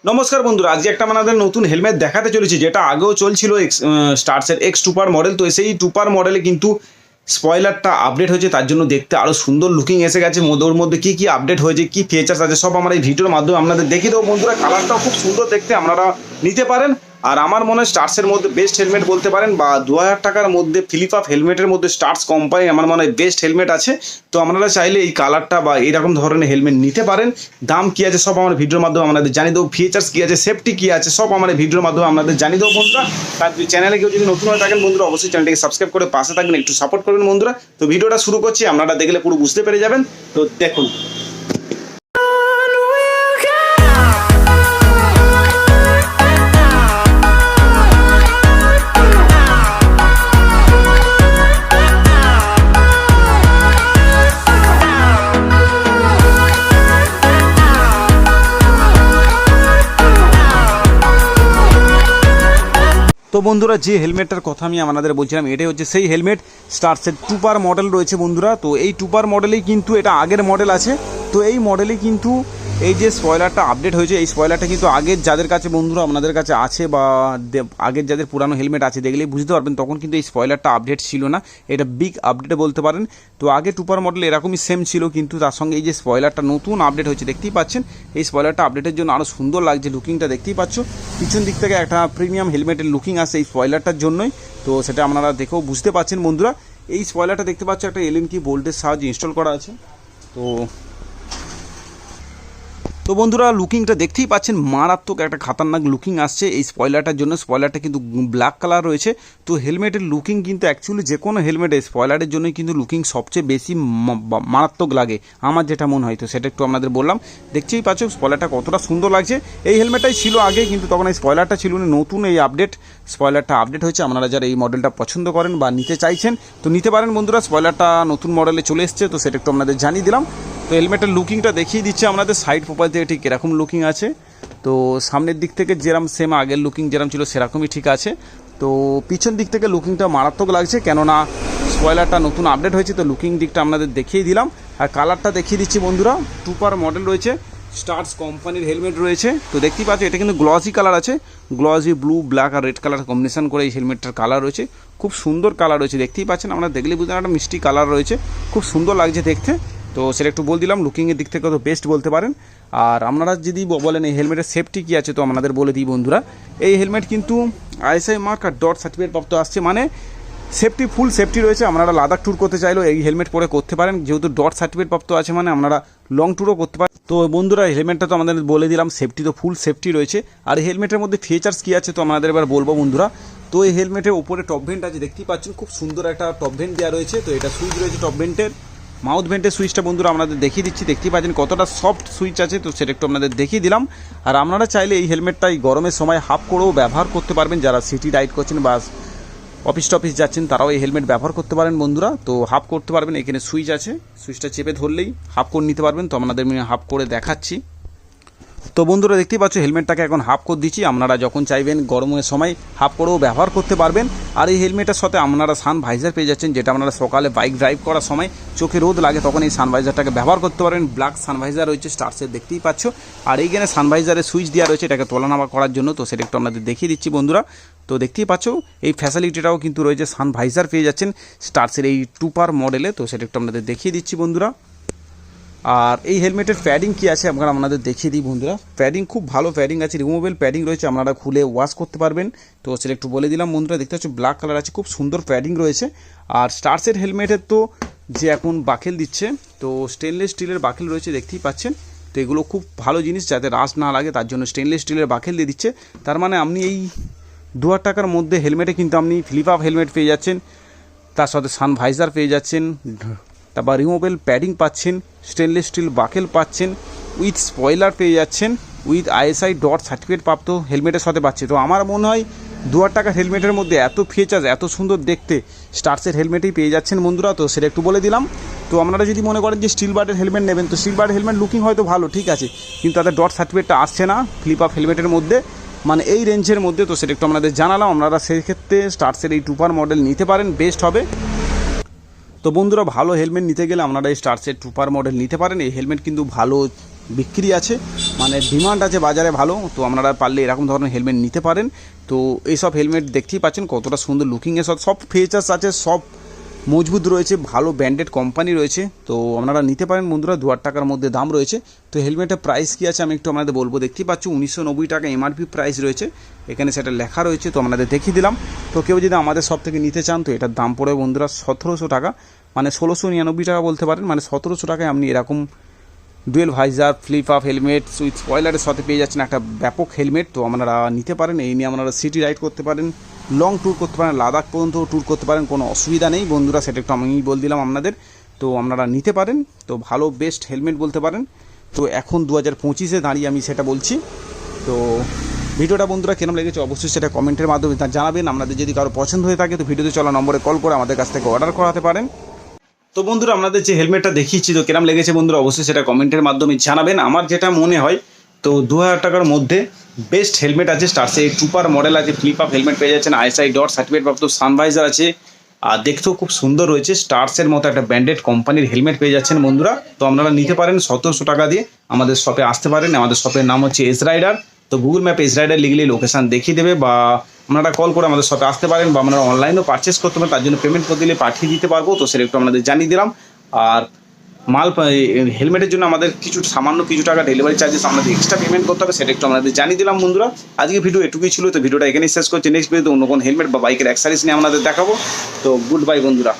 নমস্কার বন্ধুরা, আজকে একটা আমাদের নতুন হেলমেট দেখাতে চলেছি, যেটা আগেও চলছিল স্টার্সের এক্স টুপার মডেল। তো সেই টুপার মডেলে কিন্তু স্পয়লারটা আপডেট হয়েছে, তার জন্য দেখতে আরও সুন্দর লুকিং এসে গেছে। ওর মধ্যে কী কী আপডেট হয়েছে, কী ফিচার্স আছে, সব আমরা এই ভিডিওর মাধ্যমে আপনাদের দেখিয়ে দেবো বন্ধুরা। কালারটাও খুব সুন্দর দেখতে, আপনারা নিতে পারেন। আর আমার মনে হয় স্টার্সের মধ্যে বেস্ট হেলমেট বলতে পারেন, বা 2000 টাকার মধ্যে ফিলিপ-আপ হেলমেটের মধ্যে স্টার্স কোম্পানি আমার মনে হয় বেস্ট হেলমেট আছে। তো আপনারা চাইলে এই কালারটা বা এইরকম ধরনের হেলমেট নিতে পারেন। দাম কী আছে সব আমার ভিডিওর মাধ্যমে আপনাদের জানিয়ে দেবো, ফিচার্স কী আছে, সেফটি কী আছে, সব আমার ভিডিওর মাধ্যমে আপনাদের জানিয়ে দেবো বন্ধুরা। তার চ্যানেলে কেউ যদি নতুন হয়ে থাকেন বন্ধুরা, অবশ্যই চ্যানেলটিকে সাবস্ক্রাইব করে পাশে থাকবেন, একটু সাপোর্ট করবেন বন্ধুরা। তো ভিডিওটা শুরু করছি, আপনারা দেখলে পুরো বুঝতে পেরে যাবেন। তো দেখুন, তো বন্ধুরা যে হেলমেটটার কথা আমি আপনাদের বলছিলাম, এটাই হচ্ছে সেই হেলমেট। স্টার্সের টুপার মডেল রয়েছে বন্ধুরা। তো এই টুপার মডেলেই কিন্তু এটা আগের মডেল আছে। তো এই মডেলে কিন্তু এই যে স্পয়লারটা আপডেট হয়েছে, এই স্পয়লারটা কিন্তু আগের যাদের কাছে বন্ধুরা আপনাদের কাছে আছে, বা আগের যাদের পুরানো হেলমেট আছে দেখলেই বুঝতে পারবেন, তখন কিন্তু এই স্পয়লারটা আপডেট ছিল না। এটা বিগ আপডেট বলতে পারেন। তো আগে টুপার মডেল এরকমই সেম ছিল, কিন্তু তার সঙ্গে এই যে স্পয়লারটা নতুন আপডেট হয়েছে দেখতেই পাচ্ছেন। এই স্পয়লারটা আপডেটের জন্য আরও সুন্দর লাগছে, লুকিংটা দেখতেই পাচ্ছ। পিছন দিক থেকে একটা প্রিমিয়াম হেলমেটের লুকিং আসে এই স্পয়লারটার জন্যই। তো সেটা আপনারা দেখেও বুঝতে পাচ্ছেন বন্ধুরা। এই স্পয়লারটা দেখতে পাচ্ছ একটা এলএন কি বোল্টের সাহায্যে ইনস্টল করা আছে। তো বন্ধুরা লুকিংটা দেখতেই পাচ্ছেন, মারাত্মক একটা খাতারনাক লুকিং আসছে এই স্পয়লারটার জন্য। স্পয়লারটা কিন্তু ব্ল্যাক কালার রয়েছে। তো হেলমেটের লুকিং কিন্তু অ্যাকচুয়ালি যে কোনো হেলমেটের স্পয়লারের জন্যই কিন্তু লুকিং সবচেয়ে বেশি মারাত্মক লাগে, আমার যেটা মনে হয়। তো সেটা একটু আপনাদের বললাম। দেখতেই পাচ্ছ স্পয়লারটা কতটা সুন্দর লাগছে। এই হেলমেটটাই ছিল আগে, কিন্তু তখন এই স্পয়লারটা ছিল না। নতুন এই স্পয়লারটা আপডেট হয়েছে। আপনারা যারা এই মডেলটা পছন্দ করেন বা নিতে চাইছেন তো নিতে পারেন বন্ধুরা। স্পয়লারটা নতুন মডেলে চলে এসছে, তো সেটা একটু আপনাদের জানিয়ে দিলাম। তো হেলমেটের লুকিংটা দেখিয়ে দিচ্ছে আপনাদের সাইড প্রোফাইল থেকে ঠিক এরকম লুকিং আছে। তো সামনের দিক থেকে যেরকম সেম আগের লুকিং যেরকম ছিল সেরকমই ঠিক আছে। তো পিছন দিক থেকে লুকিংটা মারাত্মক লাগছে, কেননা স্পয়লারটা নতুন আপডেট হয়েছে। তো লুকিং দিকটা আপনাদের দেখিয়ে দিলাম। আর কালারটা দেখিয়ে দিচ্ছি বন্ধুরা। টুপার মডেল রয়েছে, স্টার্স কোম্পানির হেলমেট রয়েছে। তো দেখতেই পাচ্ছ এটা কিন্তু গ্লসি কালার আছে, গ্লসি ব্লু, ব্ল্যাক আর রেড কালার কম্বিনেশন করে এই হেলমেটটার কালার রয়েছে। খুব সুন্দর কালার রয়েছে, দেখতেই পাচ্ছেন আপনারা, দেখলে বুঝতে একটা মিষ্টি কালার রয়েছে, খুব সুন্দর লাগছে দেখতে। তো সেটা একটু বলে দিলাম, লুকিংয়ের দিক থেকে তো বেস্ট বলতে পারেন। আর আপনারা যদি বলেন এই হেলমেটের সেফটি কী আছে, তো আপনাদের বলে দিই বন্ধুরা। এই হেলমেট কিন্তু আইএসআই মার্ক আর ডট সার্টিফিকেট প্রাপ্ত আসছে, মানে সেফটি ফুল সেফটি রয়েছে। আপনারা লাদাখ ট্যুর করতে চাইলেও এই হেলমেট পরে করতে পারেন, যেহেতু ডট সার্টিফিকেট প্রাপ্ত আছে, মানে আপনারা লং ট্যুরও করতে পারেন। তো বন্ধুরা হেলমেটটা তো আমাদের বলে দিলাম, সেফটি তো ফুল সেফটি রয়েছে। আর এই হেলমেটের মধ্যে ফিচার্স কী আছে তো আমাদের এবার বলবো বন্ধুরা। তো এই হেলমেটের ওপরে টপ ভেন্ট আছে, দেখতেই পাচ্ছেন খুব সুন্দর একটা টপ ভেন্ট দেওয়া রয়েছে। তো এটা সুইচ রয়েছে টপ ভেন্টের, মাউথ ভেন্টের সুইচটা বন্ধুরা আপনাদের দেখিয়ে দিচ্ছি, দেখতেই পাচ্ছেন কতটা সফট সুইচ আছে। তো সেটা একটু আপনাদের দেখিয়ে দিলাম। আর আপনারা চাইলে এই হেলমেটটাই গরমের সময় হাফ করেও ব্যবহার করতে পারবেন। যারা সিটি রাইড করছেন বা অফিস টফিস যাচ্ছেন তারাও এই হেলমেট ব্যবহার করতে পারেন বন্ধুরা। তো হাফ করতে পারবেন, এখানে সুইচ আছে, সুইচটা চেপে ধরলেই হাফ করে নিতে পারবেন। তো আপনাদের আমি হাফ করে দেখাচ্ছি। তো বন্ধুরা দেখতেই পাচ্ছ হেলমেটটাকে এখন হাফ করে দিচ্ছি। আপনারা যখন চাইবেন গরমের সময় হাফ করেও ব্যবহার করতে পারবেন। আর এই হেলমেটের সাথে আপনারা সানভাইজার পেয়ে যাচ্ছেন, যেটা আপনারা সকালে বাইক ড্রাইভ করার সময় চোখে রোদ লাগে তখন এই সানভাইজারটাকে ব্যবহার করতে পারবেন। ব্ল্যাক সানভাইজার রয়েছে স্টার্সের, দেখতেই পাচ্ছ। আর এইখানে সানভাইজারের সুইচ দেওয়া রয়েছে এটাকে তোলানামা করার জন্য। তো সেটা একটু আপনাদের দেখিয়ে দিচ্ছি বন্ধুরা। তো দেখতেই পাচ্ছ এই ফ্যাসিলিটিটাও কিন্তু রয়েছে, সানভাইজার পেয়ে যাচ্ছেন স্টার্সের এই টুপার মডেলে। তো সেটা একটু আপনাদের দেখিয়ে দিচ্ছি বন্ধুরা। আর এই হেলমেটের প্যাডিং কী আছে আমরা আপনাদের দেখিয়ে দিই বন্ধুরা। প্যাডিং খুব ভালো প্যাডিং আছে, রিমুভেবল প্যাডিং রয়েছে, আপনারা খুলে ওয়াশ করতে পারবেন। তো সেটা একটু বলে দিলাম বন্ধুরা। দেখতে পাচ্ছ ব্ল্যাক কালার আছে, খুব সুন্দর প্যাডিং রয়েছে। আর স্টার্সের হেলমেটের তো যে এখন বাকেল দিচ্ছে, তো স্টেনলেস স্টিলের বাকেল রয়েছে, দেখতেই পাচ্ছেন। তো এগুলো খুব ভালো জিনিস, যাতে রাস্ট না লাগে তার জন্য স্টেনলেস স্টিলের বাকেল দিয়ে দিচ্ছে। তার মানে আপনি এই 2000 টাকার মধ্যে হেলমেটে কিন্তু আপনি ফিলিপ-আপ হেলমেট পেয়ে যাচ্ছেন, তার সাথে সানভাইজার পেয়ে যাচ্ছেন, তারপর রিমুভেবল প্যাডিং পাচ্ছেন, স্টেনলেস স্টিল বাকেল পাচ্ছেন, উইথ স্পয়লার পেয়ে যাচ্ছেন, উইথ আইএসআই ডট সার্টিফিকেট প্রাপ্ত হেলমেটের সাথে পাচ্ছে। তো আমার মনে হয় 2000 টাকার হেলমেটের মধ্যে এত ফিচার্স, এত সুন্দর দেখতে স্টার্সের হেলমেটেই পেয়ে যাচ্ছেন বন্ধুরা। তো সেটা একটু বলে দিলাম। তো আপনারা যদি মনে করেন যে স্টিল বার্ডের হেলমেট নেবেন, তো স্টিল বার্ডের হেলমেট লুকিং হয়তো ভালো, ঠিক আছে, কিন্তু তাদের ডট সার্টিফিকেটটা আসছে না ফিলিপ-আপ হেলমেটের মধ্যে, মানে এই রেঞ্জের মধ্যে। তো সেটা একটু আপনাদের জানালাম। আপনারা সেই ক্ষেত্রে স্টার্সের এই টুপার মডেল নিতে পারেন, বেস্ট হবে। তো বন্ধুরা ভালো হেলমেট নিতে গেলে আপনারা এই স্টার্সের টুপার মডেল নিতে পারেন। এই হেলমেট কিন্তু ভালো বিক্রি আছে, মানে ডিমান্ড আছে বাজারে ভালো। তো আপনারা পারলে এরকম ধরনের হেলমেট নিতে পারেন। তো এইসব হেলমেট দেখতেই পাচ্ছেন কতটা সুন্দর লুকিংয়ে, সব ফিচার্স আছে, সব মজবুত রয়েছে, ভালো ব্র্যান্ডেড কোম্পানি রয়েছে। তো আপনারা নিতে পারেন বন্ধুরা, 2000 টাকার মধ্যে দাম রয়েছে। তো হেলমেটের প্রাইস কী আছে আমি একটু আপনাদের বলবো। দেখতেই পাচ্ছি 1990 টাকা এমআরপি প্রাইস রয়েছে, এখানে সেটা লেখা রয়েছে, তো আপনাদের দেখিয়ে দিলাম। তো কেউ যদি আমাদের সব থেকে নিতে চান তো এটার দাম পড়ে বন্ধুরা 1700 টাকা, মানে 1699 টাকা বলতে পারেন। মানে 1700 টাকায় আপনি এরকম dual visor flip up helmet with স্পয়লারের সাথে পেয়ে যাচ্ছেন একটা ব্যাপক হেলমেট। তো আপনারা নিতে পারেন, এই নিয়ে আপনারা সিটি রাইড করতে পারেন, লং ট্যুর করতে পারেন, লাদাখ পর্যন্ত ট্যুর করতে পারেন, কোনো অসুবিধা নেই বন্ধুরা, সেটা একটু আমি বলে দিলাম আপনাদের। তো আপনারা নিতে পারেন, তো ভালো বেস্ট হেলমেট বলতে পারেন। তো এখন 2025-এ দাঁড়িয়ে আমি সেটা বলছি। তো ভিডিওটা বন্ধুরা কেমন লেগেছে অবশ্যই সেটা কমেন্টের মাধ্যমে জানাবেন। আপনাদের যদি কারো পছন্দ হয়ে থাকে তো ভিডিওতে চলা নম্বরে কল করে আমাদের কাছ থেকে অর্ডার করাতে পারেন। তো বন্ধুরা আপনাদের যে হেলমেটটা দেখিয়েছি তো কেমন লেগেছে বন্ধুরা অবশ্যই সেটা কমেন্টের মাধ্যমে জানাবেন। আমার যেটা মনে হয় তো 2000 টাকার মধ্যে বেস্ট হেলমেট আছে স্টার্সে, টুপার মডেল আছে, ফ্লিপ আপ হেলমেট পেয়ে যাচ্ছেন, আইএসআই ডট সার্টিফিকেট প্রাপ্ত সানভাইজার আছে, আর দেখতেও খুব সুন্দর রয়েছে, স্টার্সের মতো একটা ব্র্যান্ডেড কোম্পানির হেলমেট পেয়ে যাচ্ছেন বন্ধুরা। তো আপনারা নিতে পারেন 1700 টাকা দিয়ে, আমাদের শপে আসতে পারেন। আমাদের শপের নাম হচ্ছে এস রাইডার। তো গুগল ম্যাপে এস রাইডার লিখলে লোকেশান দেখিয়ে দেবে, বা আপনারা কল করে আমাদের শপে আসতে পারেন, বা আপনারা অনলাইনেও পারচেস করতে পারেন, তার জন্য পেমেন্ট করে দিলে পাঠিয়ে দিতে পারবো। তো সেটা একটু আপনাদের জানিয়ে দিলাম। আর হেলমেটের জন্য আমাদের কিছু টাকা ডেলিভারি চার্জেস আমাদের এক্সট্রা পেমেন্ট করতে হবে, সেটা একটু আমাদের জানিয়ে দিলাম বন্ধুরা। আজকে ভিডিও এটুকুই ছিল, তো ভিডিওটা এখানেই শেষ করছি। নেক্সট ভিডিওতে অন্য কোনো হেলমেট বা বাইকের অ্যাক্সেসরিজ নিয়ে আমাদের দেখাবো। তো গুড বাই বন্ধুরা।